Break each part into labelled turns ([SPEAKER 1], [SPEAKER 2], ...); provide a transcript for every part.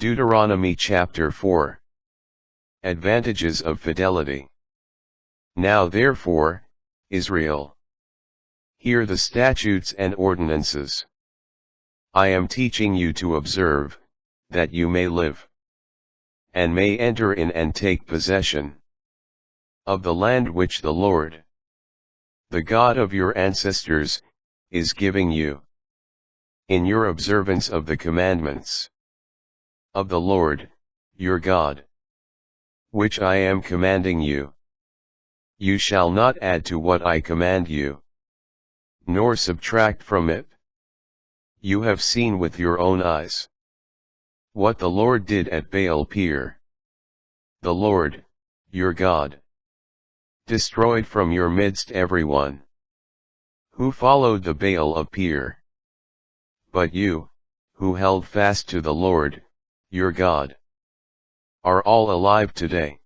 [SPEAKER 1] Deuteronomy chapter 4. Advantages of fidelity. Now therefore, Israel, hear the statutes and ordinances I am teaching you to observe, that you may live, and may enter in and take possession of the land which the Lord, the God of your ancestors, is giving you, in your observance of the commandments of the Lord, your God, which I am commanding you. You shall not add to what I command you, nor subtract from it. You have seen with your own eyes what the Lord did at Baal-peor. The Lord, your God, destroyed from your midst everyone who followed the Baal of Peor. But you, who held fast to the Lord, your God, are all alive today.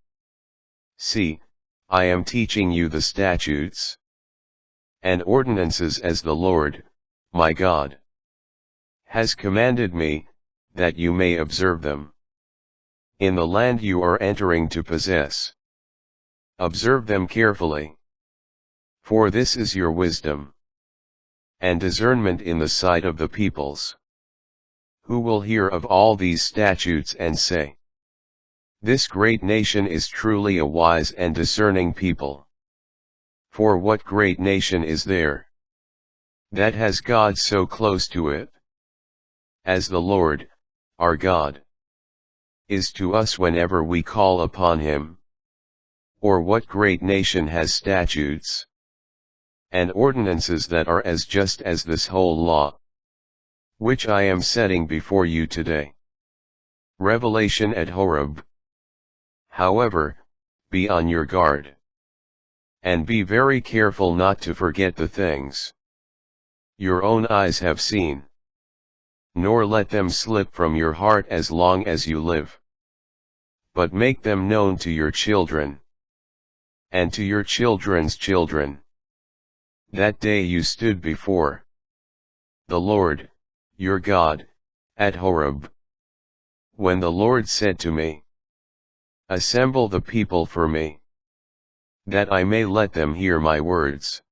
[SPEAKER 1] See, I am teaching you the statutes and ordinances as the Lord, my God, has commanded me, that you may observe them in the land you are entering to possess. Observe them carefully, for this is your wisdom and discernment in the sight of the peoples, who will hear of all these statutes and say, this great nation is truly a wise and discerning people. For what great nation is there that has God so close to it, as the Lord, our God, is to us whenever we call upon him? Or what great nation has statutes and ordinances that are as just as this whole law, which I am setting before you today? Revelation at Horeb. However, be on your guard, and be very careful not to forget the things your own eyes have seen, nor let them slip from your heart as long as you live, but make them known to your children, and to your children's children. That day you stood before the Lord, your God, at Horeb, when the Lord said to me, assemble the people for me, that I may let them hear my words,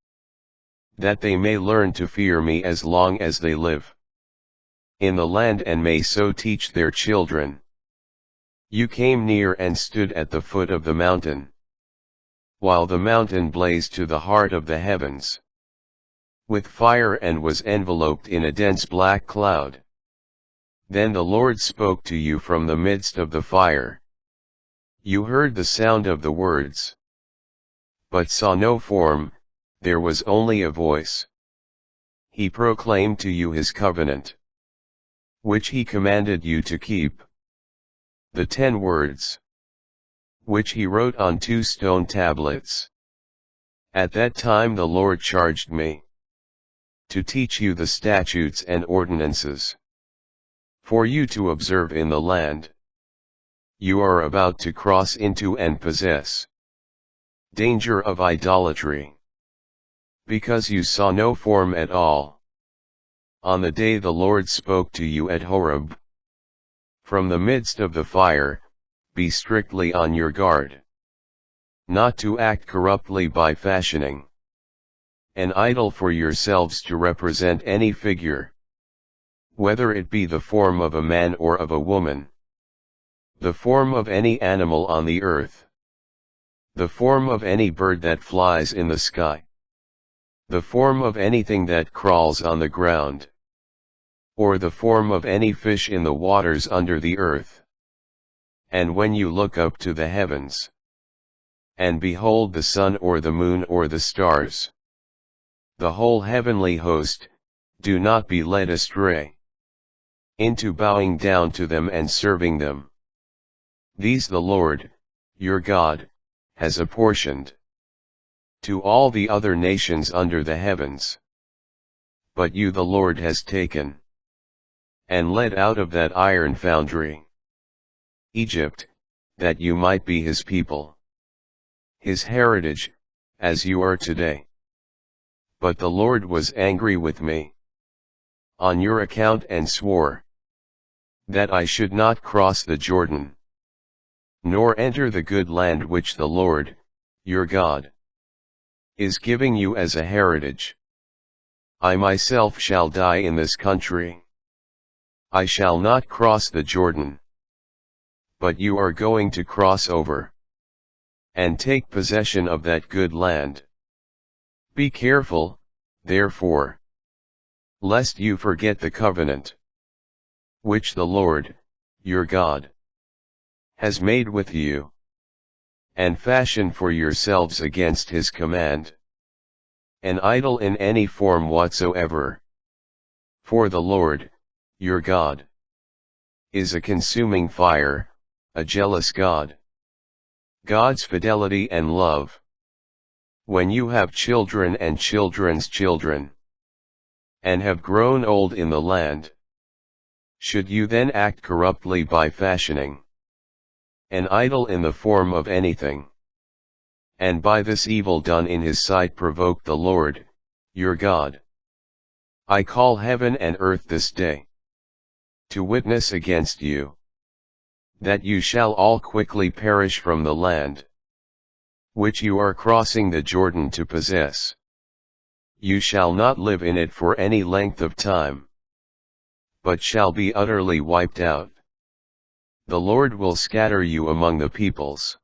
[SPEAKER 1] that they may learn to fear me as long as they live in the land and may so teach their children. You came near and stood at the foot of the mountain, while the mountain blazed to the heart of the heavens with fire and was enveloped in a dense black cloud. Then the Lord spoke to you from the midst of the fire. You heard the sound of the words, but saw no form, there was only a voice. He proclaimed to you his covenant, which he commanded you to keep. The 10 words, which he wrote on 2 stone tablets. At that time the Lord charged me to teach you the statutes and ordinances for you to observe in the land you are about to cross into and possess. Danger of idolatry. Because you saw no form at all on the day the Lord spoke to you at Horeb from the midst of the fire, be strictly on your guard, not to act corruptly by fashioning an idol for yourselves to represent any figure, whether it be the form of a man or of a woman, the form of any animal on the earth, the form of any bird that flies in the sky, the form of anything that crawls on the ground, or the form of any fish in the waters under the earth. And when you look up to the heavens, and behold the sun or the moon or the stars, the whole heavenly host, do not be led astray into bowing down to them and serving them. These the Lord, your God, has apportioned to all the other nations under the heavens. But you the Lord has taken and led out of that iron foundry, Egypt, that you might be his people, his heritage, as you are today. But the Lord was angry with me on your account and swore that I should not cross the Jordan, nor enter the good land which the Lord, your God, is giving you as a heritage. I myself shall die in this country. I shall not cross the Jordan. But you are going to cross over, and take possession of that good land. Be careful, therefore, lest you forget the covenant, which the Lord, your God, has made with you, and fashion for yourselves against his command, an idol in any form whatsoever. For the Lord, your God, is a consuming fire, a jealous God. God's fidelity and love. When you have children and children's children, and have grown old in the land, should you then act corruptly by fashioning an idol in the form of anything, and by this evil done in his sight provoke the Lord, your God? I call heaven and earth this day to witness against you, that you shall all quickly perish from the land which you are crossing the Jordan to possess. You shall not live in it for any length of time, but shall be utterly wiped out. The Lord will scatter you among the peoples,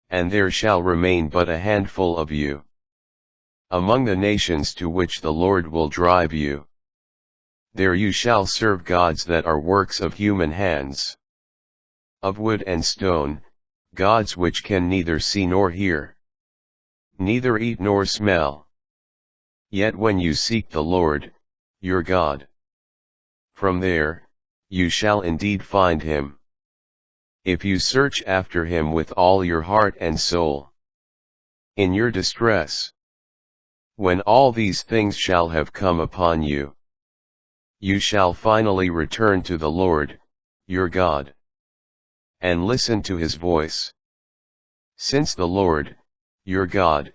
[SPEAKER 1] and there shall remain but a handful of you among the nations to which the Lord will drive you. There you shall serve gods that are works of human hands, of wood and stone, gods which can neither see nor hear, neither eat nor smell. Yet when you seek the Lord, your God, from there, you shall indeed find him, if you search after him with all your heart and soul. In your distress, when all these things shall have come upon you, you shall finally return to the Lord, your God, and listen to his voice. Since the Lord, your God,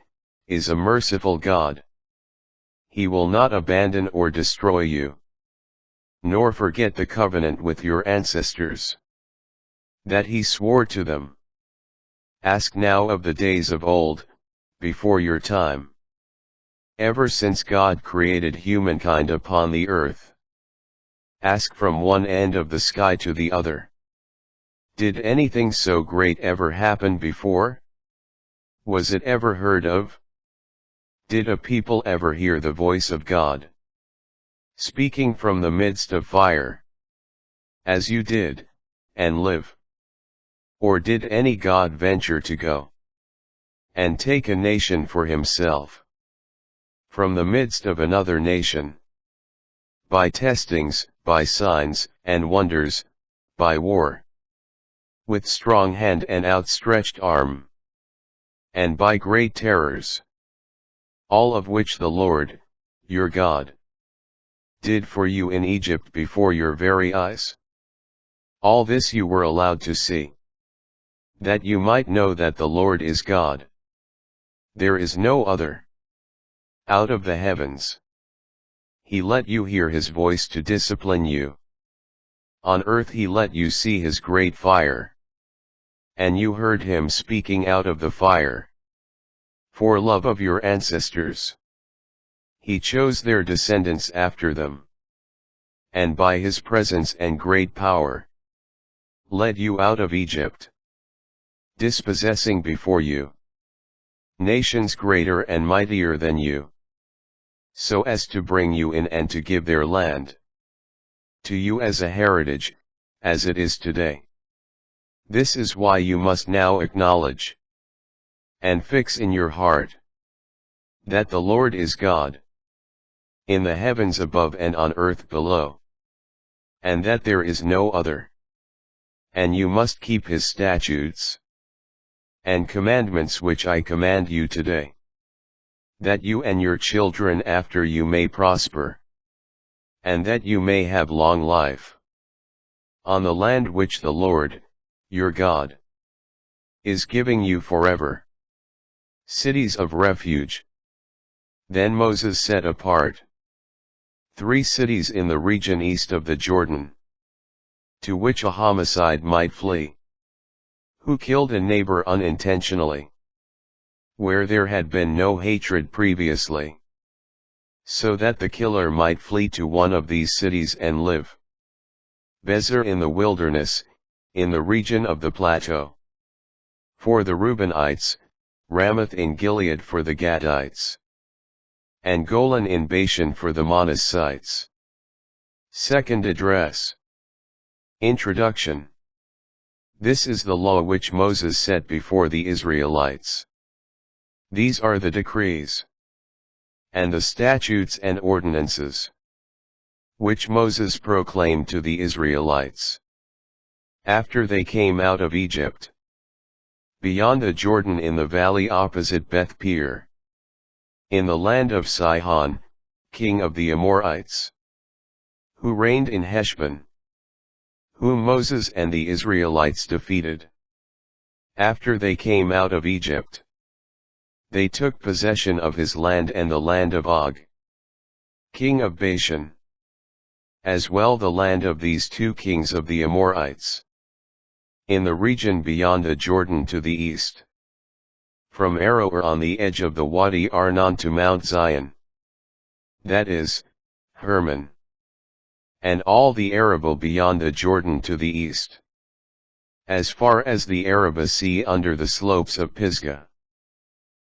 [SPEAKER 1] is a merciful God, he will not abandon or destroy you, nor forget the covenant with your ancestors, that he swore to them. Ask now of the days of old, before your time, ever since God created humankind upon the earth. Ask from one end of the sky to the other. Did anything so great ever happen before? Was it ever heard of? Did a people ever hear the voice of God, speaking from the midst of fire, as you did, and live? Or did any God venture to go and take a nation for himself from the midst of another nation, by testings, by signs and wonders, by war, with strong hand and outstretched arm, and by great terrors, all of which the Lord, your God, did for you in Egypt before your very eyes? All this you were allowed to see, that you might know that the Lord is God. There is no other. Out of the heavens, he let you hear his voice to discipline you. On earth he let you see his great fire, and you heard him speaking out of the fire. For love of your ancestors, he chose their descendants after them, and by his presence and great power, led you out of Egypt, dispossessing before you nations greater and mightier than you, so as to bring you in and to give their land to you as a heritage, as it is today. This is why you must now acknowledge and fix in your heart that the Lord is God, in the heavens above and on earth below, and that there is no other. And you must keep his statutes and commandments which I command you today, that you and your children after you may prosper, and that you may have long life, on the land which the Lord, your God, is giving you forever. Cities of refuge. Then Moses set apart 3 cities in the region east of the Jordan, to which a homicide might flee, who killed a neighbor unintentionally, where there had been no hatred previously, so that the killer might flee to one of these cities and live. Bezer in the wilderness, in the region of the plateau. For the Reubenites, Ramoth in Gilead for the Gadites, and Golan in Bashan for the Manassites. Second address. Introduction. This is the law which Moses set before the Israelites. These are the decrees, and the statutes and ordinances, which Moses proclaimed to the Israelites, after they came out of Egypt, beyond the Jordan in the valley opposite Beth Peor, in the land of Sihon, king of the Amorites, who reigned in Heshbon, whom Moses and the Israelites defeated. After they came out of Egypt, they took possession of his land and the land of Og, king of Bashan, as well the land of these two kings of the Amorites, in the region beyond the Jordan to the east, from Aroer on the edge of the Wadi Arnon to Mount Zion, that is, Hermon, and all the Arabah beyond the Jordan to the east, as far as the Arabah Sea under the slopes of Pisgah.